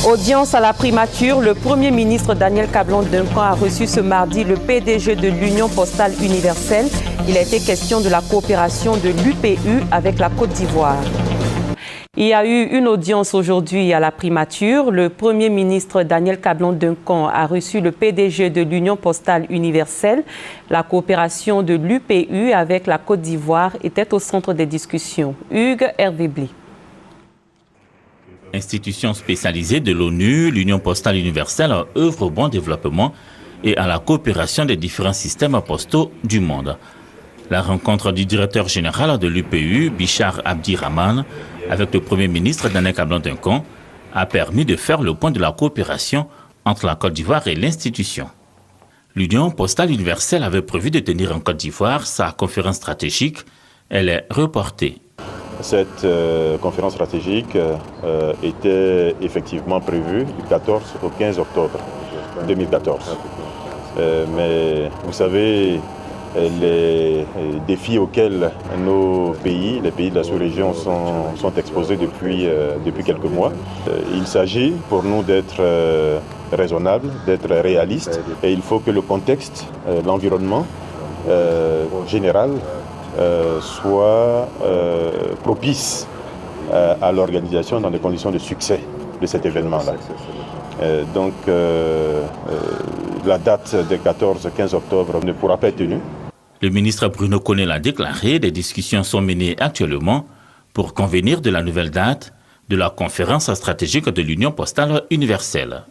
Audience à la primature, le Premier ministre Daniel Kablan-Duncan a reçu ce mardi le PDG de l'Union postale universelle. Il a été question de la coopération de l'UPU avec la Côte d'Ivoire. Il y a eu une audience aujourd'hui à la primature. Le Premier ministre Daniel Kablan-Duncan a reçu le PDG de l'Union postale universelle. La coopération de l'UPU avec la Côte d'Ivoire était au centre des discussions. Hugues Hervé-Bly. Institution spécialisée de l'ONU, l'Union postale universelle œuvre au bon développement et à la coopération des différents systèmes postaux du monde. La rencontre du directeur général de l'UPU, Bichar Abdirahman, avec le Premier ministre Daniel Kablan-Duncan a permis de faire le point de la coopération entre la Côte d'Ivoire et l'institution. L'Union postale universelle avait prévu de tenir en Côte d'Ivoire sa conférence stratégique. Elle est reportée. Cette conférence stratégique était effectivement prévue du 14 au 15 octobre 2014. Mais vous savez, les défis auxquels nos pays, les pays de la sous-région sont exposés depuis quelques mois. Il s'agit pour nous d'être raisonnables, d'être réalistes, et il faut que le contexte, l'environnement général soit propice à l'organisation dans des conditions de succès de cet événement-là. Donc la date des 14-15 octobre ne pourra pas être tenue. Le ministre Bruno Koné l'a déclaré, des discussions sont menées actuellement pour convenir de la nouvelle date de la conférence stratégique de l'Union postale universelle.